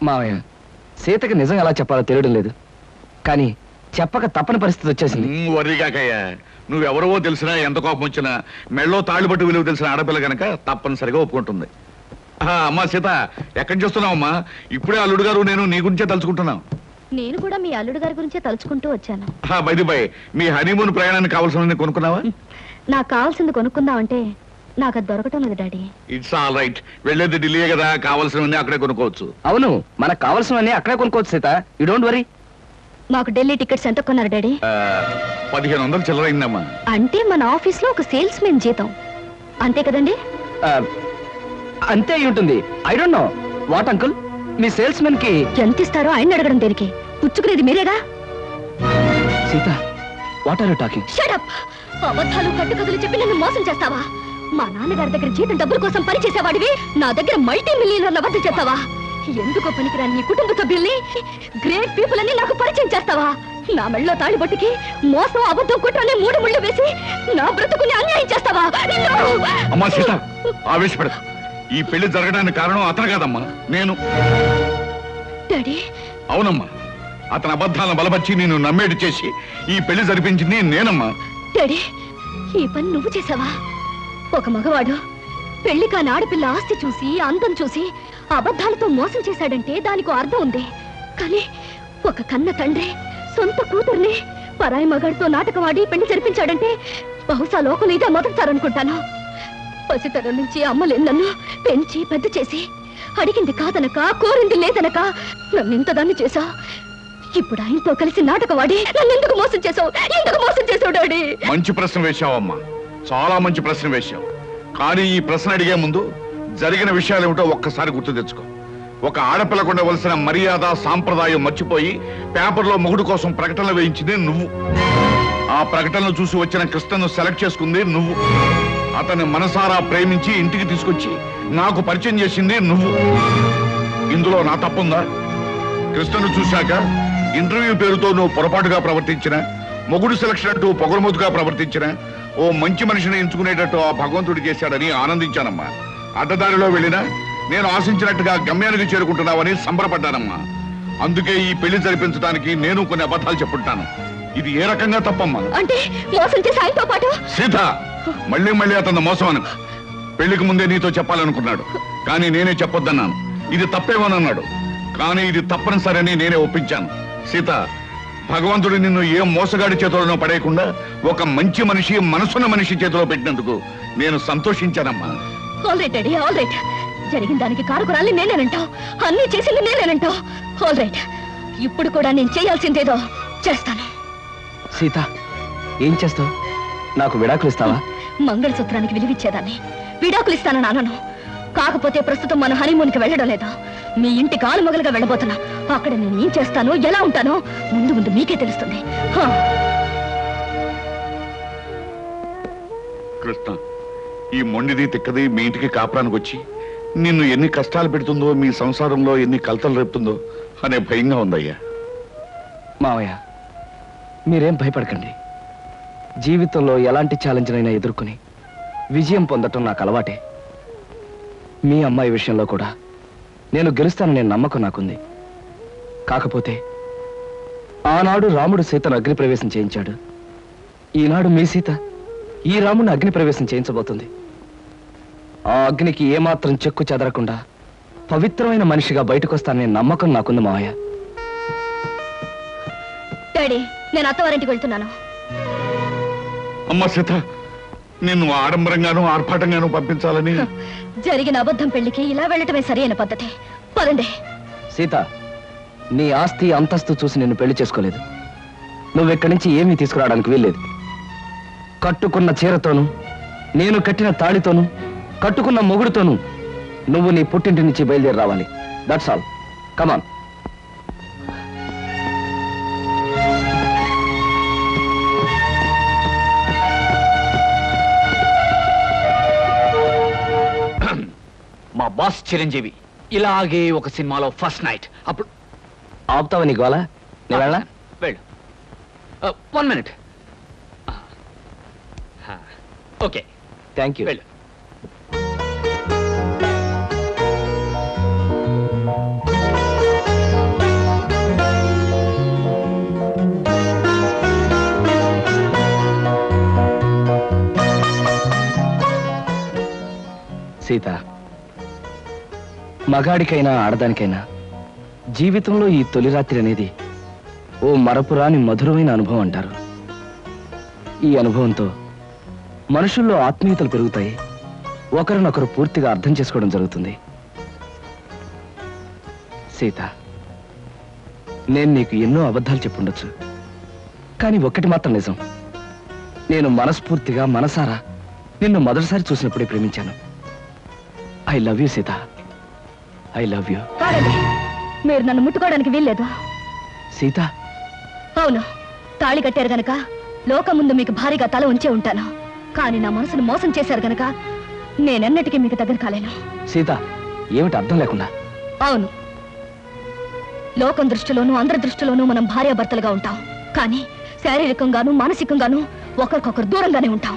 మావయ్య, సీతకి నిజం ఎలా చెప్పాలో తెలియడం లేదు, కానీ చెప్పక తప్పని పరిస్థితి వచ్చేసింది. వరిగాకయ్యా, నువ్వెవరో తెలిసినా ఎంత కోపం వచ్చినా మెళ్ళో తాళిబట్టు విలువ తెలిసిన ఆడపిల్ల కనుక తప్పనిసరిగా ఒప్పుకుంటుంది. అమ్మా సీత, ఎక్కడి చేస్తున్నావమ్మా? ఇప్పుడే అల్లుడు గారు నేను నీ గురించే తలుచుకుంటున్నాం. నేను కూడా మీ అల్లుడు గారి గురించే తలుచుకుంటూ వచ్చాను. బైది బై, మీ హనీమూన్ ప్రయాణానికి కావాల్సిన కొనుక్కున్నావా? నాకు కావాల్సింది కొనుక్కుందామంటే నాకు అది దొరకటం లేదు డాడీ. ఇట్స్ ఆల్ రైట్, వెళ్ళేది ఢిల్లీ కదా, కావాల్సినవన్నీ అక్కడే కొనుక్కోవచ్చు. అవును, మనకు కావాల్సినవన్నీ అక్కడే కొనుక్కోవచ్చు సీత, యూ డోంట్ వరీ. మాకు ఢిల్లీ టికెట్స్ ఎంత కొన్నారు డాడీ? 1500 చిల్లరైందమ్మా. అంటే మన ఆఫీస్ లో ఒక సేల్స్ మెన్ జీతం అంతే కదండి? అంతే అయి ఉంటుంది. I don't know what uncle, మీ సేల్స్ మెన్ కి ఎంత ఇస్తారో ఆయన అడగడం దేనికి? పుచ్చుకునేది మీరేగా. Sita, what are you talking? Shut up! అబద్ధాలు కట్టుకథలు చెప్పి నన్ను మోసం చేస్తావా? మా నాన్నగారి దగ్గర జీతం డబ్బుల కోసం పనిచేసేవాడివి నా దగ్గర మల్టీ మిలియనర్ల వద్ద చేస్తావా? ఎందుకో పనికిరాని నీ కుటుంబ సభ్యుల్ని, గ్రేట్ పీపుల్ అని నాకు పరిచయం చేస్తావా? నా మెళ్ళలో తాళిబొట్టుకి మోసం, అబద్ధం, కుట్రని 3 ముళ్ళు వేసి నా బ్రతుకుని అన్యాయం చేస్తావా? అమ్మా సీత, ఆవేశపడ. ఈ పెళ్లి జరగడానికి కారణం అతను కాదమ్మా, నేను. డాడీ? అవునమ్మా, అతని అబద్ధాలను బలపరిచి నేను నమ్మేటి చేసి ఈ పెళ్లి జరిపించింది నేనమ్మా. డాడీ, ఈ పని నువ్వు చేసావా? ఒక మగవాడు పెళ్లి కాని ఆడపిల్ల ఆస్తి చూసి, అందం చూసి అబద్ధాలతో మోసం చేశాడంటే దానికి అర్థం ఉంది. కానీ ఒక కన్న తండ్రి సొంత కూతుర్ని పరాయి మగాడితో నాటకవాడి పెళ్లి జరిపించాడంటే బహుశా లోకం ఇదే మొదటిసారనుకుంటాను. పసితరం నుంచి అమ్మలే నన్ను పెంచి పెద్ద చేసి అడిగింది కాదనక, కోరింది లేదనక నన్ను ఇంతదాన్ని చేశావు. ఇప్పుడు ఆయనతో కలిసి నాటకవాడి నన్ను ఎందుకు మోసం చేశావు? ఎందుకు మోసం చేశావు డాడీ? మంచి ప్రశ్న వేశావమ్మా, చాలా మంచి ప్రశ్న వేశావు. కానీ ఈ ప్రశ్న అడిగే ముందు జరిగిన విషయాలు ఏమిటో ఒక్కసారి గుర్తు తెచ్చుకో. ఒక ఆడపిల్లకు ఉండవలసిన మర్యాద, సాంప్రదాయం మర్చిపోయి పేపర్లో మొగుడు కోసం ప్రకటనలు వేయించింది నువ్వు. ఆ ప్రకటనలు చూసి వచ్చిన కృష్ణను సెలెక్ట్ చేసుకుంది నువ్వు. అతన్ని మనసారా ప్రేమించి ఇంటికి తీసుకొచ్చి నాకు పరిచయం చేసింది నువ్వు. ఇందులో నా తప్పుందా? కృష్ణను చూశాక ఇంటర్వ్యూ పేరుతో నువ్వు పొరపాటుగా ప్రవర్తించిన, మొగుడు సెలక్షన్ అంటూ పొగరమోతుగా ప్రవర్తించిన, ఓ మంచి మనిషిని ఎంచుకునేటట్టు ఆ భగవంతుడు చేశాడని ఆనందించానమ్మా. అడ్డదారిలో వెళ్ళినా నేను ఆశించినట్టుగా గమ్యానికి చేరుకుంటున్నావని సంబరపడ్డానమ్మా. అందుకే ఈ పెళ్లి జరిపించడానికి నేను కొన్ని అబద్ధాలు చెప్పుంటాను. ఇది ఏ రకంగా తప్పమ్మా? అంటే మోసం చేసి ఆయనతో పాటు? సీత, మళ్ళీ మళ్ళీ అతను మోసం అను. పెళ్లికి ముందే నీతో చెప్పాలనుకున్నాడు, కానీ నేనే చెప్పొద్దన్నాను. ఇది తప్పేమోనన్నాడు, కానీ ఇది తప్పనిసరని నేనే ఒప్పించాను. సీత, భగవంతుడు నిన్ను ఏ మోసగాడి చేతిలోనో పడేయకుండా ఒక మంచి మనిషి, మనసున్న మనిషి చేతిలో పెట్టినందుకు నేను సంతోషించానమ్మా. All right daddy, all right. జరిగిన దానికి కారకురాల్ని నేనేనంటావు, అన్ని చేసింది నేనేనంటావు. ఆల్ రైట్, ఇప్పుడు కూడా నేను చేయాల్సిందేదో చేస్తాను. సీత, ఏం చేస్తావు? నాకు విడాకులు ఇస్తావా? మంగళసూత్రానికి విలువిచ్చేదాన్ని విడాకులు ఇస్తానని అనను. కాకపోతే ప్రస్తుతం మన హనీమూన్కి వెళ్ళడం లేదా, మీ ఇంటి కాలుమగలుగా వెళ్ళబోతున్నా. అక్కడ నేను ఏం చేస్తానో, ఎలా ఉంటానో ముందు ముందు మీకే తెలుస్తుంది. కృష్ణ, ఈ మొండిది తిక్కది మీ ఇంటికి కాపురానికి వచ్చి నిన్ను ఎన్ని కష్టాలు పెడుతుందో, మీ సంసారంలో ఎన్ని కలతలు రేపుతుందో అనే భయంగా ఉందయ్యా. మావయ్య, మీరేం భయపడకండి. జీవితంలో ఎలాంటి ఛాలెంజ్నైనా ఎదుర్కొని విజయం పొందటం నాకు అలవాటే. మీ అమ్మాయి విషయంలో కూడా నేను గెలుస్తాననే నమ్మకం నాకుంది. కాకపోతే ఆనాడు రాముడు సీతను అగ్నిప్రవేశం చేయించాడు. ఈనాడు మీ సీత ఈ రాముడిని అగ్నిప్రవేశం చేయించబోతుంది. ఆ అగ్నికి ఏమాత్రం చెక్కు చెదరకుండా పవిత్రమైన మనిషిగా బయటకొస్తాననే నమ్మకం నాకుంది మావయ్య. డాడీ, నేను అత్తవారింటికి వెళ్తున్నాను. అమ్మ సీత, నిన్ను ఆడంబరంగానూ ఆర్భాటంగానూ పంపించాలని జరిగిన అబద్ధం పెళ్లికి ఇలా వెళ్ళటమే సరైన పద్ధతి. పదండి. సీత, నీ ఆస్తి అంతస్తు చూసి నిన్ను పెళ్లి చేసుకోలేదు. నువ్వెక్కడి నుంచి ఏమీ తీసుకురావడానికి వీల్లేదు. కట్టుకున్న చీరతోనూ, నేను కట్టిన తాళితోనూ, కట్టుకున్న మొగుడుతోనూ నువ్వు నీ పుట్టింటి నుంచి బయలుదేరి రావాలి. That's all. కమాన్. మా బాస్ చిరంజీవి ఇలాగే ఒక సినిమాలో ఫస్ట్ నైట్. అప్పుడు ఆపుతావా నీ గోలా? నేను వెళ్ళా? వెళ్ళు. 1 minute. Okay, thank you. వెళ్ళు. మగాడికైనా ఆడదానికైనా జీవితంలో ఈ తొలి రాత్రి అనేది ఓ మరపురాని మధురమైన అనుభవం అంటారు. ఈ అనుభవంతో మనుషుల్లో ఆత్మీయతలు పెరుగుతాయి, ఒకరినొకరు పూర్తిగా అర్థం చేసుకోవడం జరుగుతుంది. సీత, నేను నీకు ఎన్నో అబద్ధాలు చెప్పుండొచ్చు, కానీ ఒక్కటి మాత్రం నిజం. నేను మనస్ఫూర్తిగా మనసారా నిన్ను మొదటిసారి చూసినప్పుడే ప్రేమించాను. I love you Sita, I love you. మీరు నన్ను ముట్టుకోవడానికి వీల్లేదు. సీత, అవును, తాళి కట్టారు గనక లోకం ముందు మీకు భారీగా తల ఉంచే ఉంటాను. కానీ నా మనసును మోసం చేశారు గనక నేనెన్నటికీ మీకు దగ్గర కాలేను. సీత, ఏమిటి అర్థం లేకుండా? అవును, లోకం దృష్టిలోనూ అందరి దృష్టిలోనూ మనం భార్యాభర్తలుగా ఉంటాం, కానీ శారీరకంగాను మానసికంగాను ఒకరికొకరు దూరంగానే ఉంటాం.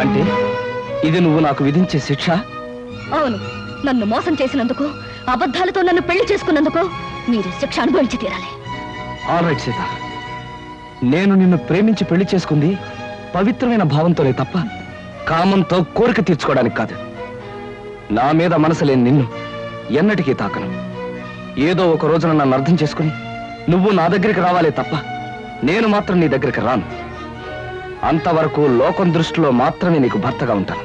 అంటే ఇది నువ్వు నాకు విధించే శిక్ష? అవును, నన్ను మోసం చేసినందుకు, అబద్ధాలతో నన్ను పెళ్లి చేసుకున్నందుకు మీరు శిక్ష అనుభవించి తీరాలి. ఆల్ రైట్ సీత, నేను నిన్ను ప్రేమించి పెళ్లి చేసుకుంది పవిత్రమైన భావంతోనే తప్ప కామంతో కోరిక తీర్చుకోవడానికి కాదు. నా మీద మనసు లేని నిన్ను ఎన్నటికీ తాకను. ఏదో ఒక రోజున నన్ను అర్థం చేసుకుని నువ్వు నా దగ్గరికి రావాలే తప్ప నేను మాత్రం నీ దగ్గరికి రాను. అంతవరకు లోకం దృష్టిలో మాత్రమే నీకు భర్తగా ఉంటాను.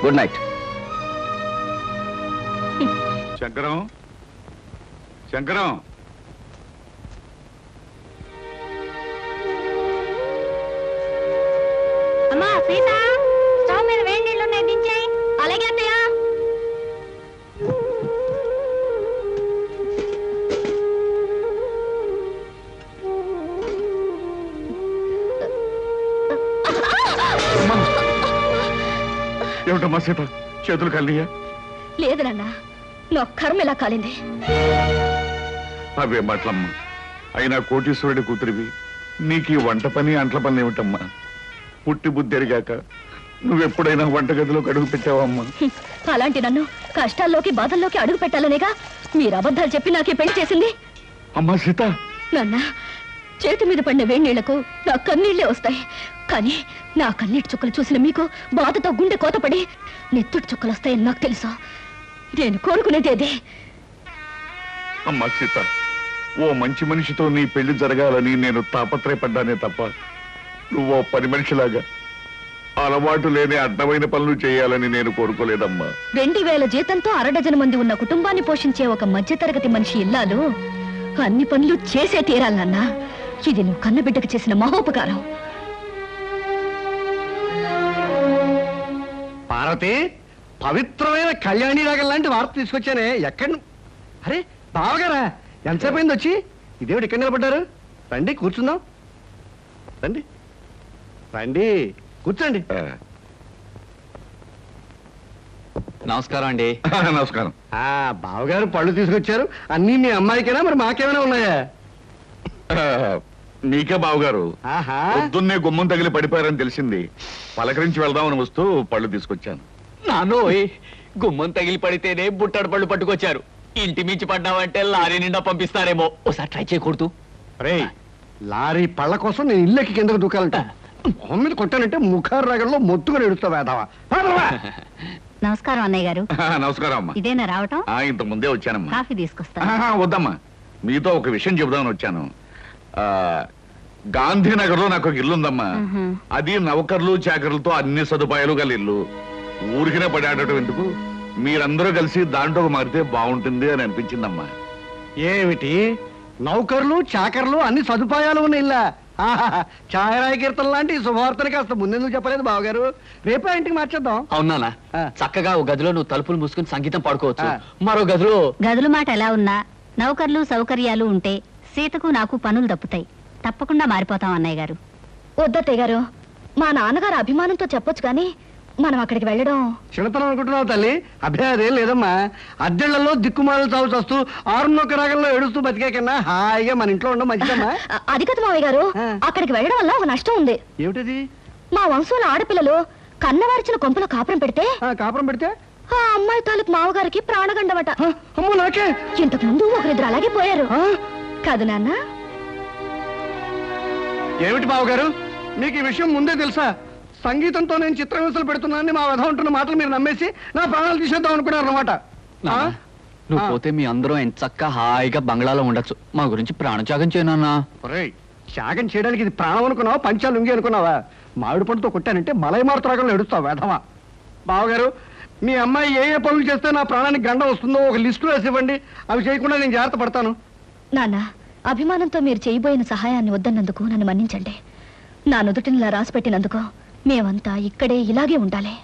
Good night. శంకరం, శంకరం, అమ్మా సీత, స్టవ్ మీద వేడి నీళ్ళు ఉన్నాయి, దించేయి. అలాగే అత్తయ్య. ఏమిటమ్మా సీత, చేతులు కలియా? లేదు నాన్న, నా కర్మ ఇలా కాలింది. అవే మాటలమ్మా, అయినా కోటీశ్వరుడి కూతురివి, నీకు ఈ వంట పని అంట్ల పని ఏమిటమ్మా? పుట్టి బుద్ధి ఎరిగాక నువ్వెప్పుడైనా వంటగదిలోకి అడుగు పెట్టావమ్మా? అలాంటి నన్ను కష్టాల్లోకి బాధల్లోకి అడుగు పెట్టాలనేగా మీరు అబద్ధాలు చెప్పి నాకే పెళ్లి చేసింది. అమ్మా సీత, నాన్న, చేతి మీద పడిన వేడి నీళ్లకు నా కన్నీళ్లే వస్తాయి, కానీ నా కన్నీటి చుక్కలు చూసిన మీకు బాధతో గుండె కోతపడి నెత్తుటి చుక్కలు వస్తాయని నాకు తెలుసు. నేను కోరుకునేది అదే. అమ్మా సీత, ఓ మంచి మనిషితో నీ పెళ్లి జరగాలని నేను తాపత్రయపడ్డానే తప్ప నువ్వో పని మనిషిలాగా అలవాటు లేని అడ్డమైన పనులు చేయాలని నేను కోరుకోలేదమ్మా. 2000 జీతంతో 6 మంది ఉన్న కుటుంబాన్ని పోషించే ఒక మధ్యతరగతి మనిషి ఇల్లాలు అన్ని పనులు చేసే తీరాలన్నా. ఇది నువ్వు కన్నబిడ్డకు చేసిన మహోపకారం. పార్వతి, పవిత్రమైన కళ్యాణి రాగం లాంటి వార్త తీసుకొచ్చానే. ఎక్కడ? అరే బావగారా, ఎంతసేపు అయింది వచ్చి? ఇదేమిటి ఇక్కడ నిలబడ్డారు? రండి కూర్చుందాం. రండి రండి, కూర్చోండి. నమస్కారం అండి. నమస్కారం. బావగారు పళ్ళు తీసుకొచ్చారు. అన్నీ మీ అమ్మాయికైనా మరి మాకేమైనా ఉన్నాయా? నీకే బావగారు. ఆహా, పొద్దున్నే గుమ్మం తగిలి పడిపోయారని తెలిసింది. పలకరించి వెళ్దామని వస్తూ పళ్ళు తీసుకొచ్చాను. నానోయ్, గుమ్మం తగిలి పడితేనే బుట్టడు పళ్ళు పట్టుకొచ్చారు. ఇంటి మించి పడ్డావంటే లారీ నిండా పంపిస్తారేమో. ఒకసారి ట్రై చేయకూడదు? రే, లారీ పళ్ళ కోసం నేను ఇల్లెక్కి కిందకు దూకాలంట. మొహం మీద కొట్టానంటే ముఖారు రాగంలో మొత్తుగా ఎడుస్తా వేదావా. నమస్కారం అన్నయ్య గారు. నమస్కారం అమ్మా. ఇదేనా రావటం? ఇంత ముందే వచ్చానమ్మా. కాఫీ తీసుకొస్తా. వద్దమ్మా, మీతో ఒక విషయం చెబుదామని వచ్చాను. గాంధీనగర్ లో నాకు ఒక ఇల్లు ఉందమ్మా. అది నౌకర్లు చాకర్లతో అన్ని సదుపాయాలు గల ఇల్లు. ఊరికినే పడాడటం ఎందుకు, మీరందరూ కలిసి దాంట్లో మారితే బాగుంటుంది అని అనిపించిందమ్మా. ఏమిటి, నౌకర్లు చాకర్లు అన్ని సదుపాయాలు ఉన్న ఇల్లా? ఛాయరాయ కీర్తన లాంటి శుభవార్తని కాస్త ముందెందుకు చెప్పలేదు బావగారు? రేపే ఇంటికి మార్చేద్దాం. అవునా? చక్కగా ఒక గదిలో నువ్వు తలుపులు మూసుకుని సంగీతం పాడుకోవచ్చు. మరో గదిలో గదుల మాట ఎలా ఉన్నా నౌకర్లు సౌకర్యాలు ఉంటే సీతకు నాకు పనులు తప్పుతాయి. తప్పకుండా మారిపోతాం అన్నయ్య గారు. వద్దత్తయ్య గారు, మా నాన్నగారు అభిమానంతో చెప్పొచ్చు కానీ మనం అక్కడికి వెళ్ళడం చిన్నతనం అనుకుంటున్నావు తల్లి. అభ్యాదేం లేదమ్మా. అద్దెళ్లలో దిక్కుమాలు చావు చస్తూ 6 రాగంలో ఏడుస్తూ బతికే కన్నా హాయిగా మన ఇంట్లో ఉండడం మంచిదమ్మా. అది కదా మావయ్య గారు, అక్కడికి వెళ్ళడం వల్ల ఒక నష్టం ఉంది. ఏమిటది? మా వంశంలో ఆడపిల్లలు కన్నవారిచిన కొంపలో కాపురం పెడితే కాపురం పెడితే ఆ అమ్మాయి తాలూకు మావగారికి ప్రాణగండమట. అమ్మో నాకే. ఇంతకు ముందు ఒకరిద్దరు అలాగే పోయారు కాదు నాన్న? ఏమిటి బావగారు, మీకు ఈ విషయం ముందే తెలుసా? సంగీతంతో నేను చిత్రహింసలు పెడుతున్నానని మా వధ ఉంటున్న మాటలు మీరు నమ్మేసి నా ప్రాణాలు తీసేద్దాం అనుకున్నారు అనమాట. నాన్న, నువ్వు ఆ. పోతే మీ అందరం ఎంత చక్కగా హాయిగా బంగ్లాలో ఉండొచ్చు. మా గురించి ప్రాణత్యాగం చేయనన్నా. త్యాగం చేయడానికి ఇది ప్రాణం అనుకున్నావా, పంచాలు లుంగి అనుకున్నావా? మామిడి పండుతో కొట్టానంటే మలై మారుతరాగంలో ఎడుస్తావు వేధవా. బావగారు, మీ అమ్మాయి ఏ ఏ పనులు చేస్తే నా ప్రాణానికి గండం వస్తుందో ఒక లిస్టు వేసి ఇవ్వండి. అవి చేయకుండా నేను జాగ్రత్త పడతాను. నాన్న, అభిమానంతో మీరు చేయబోయిన సహాయాన్ని వద్దన్నందుకు నన్ను మన్నించండి. నా నుదుటినిలా రాసి పెట్టినందుకు మేమంతా ఇక్కడే ఇలాగే ఉండాలి.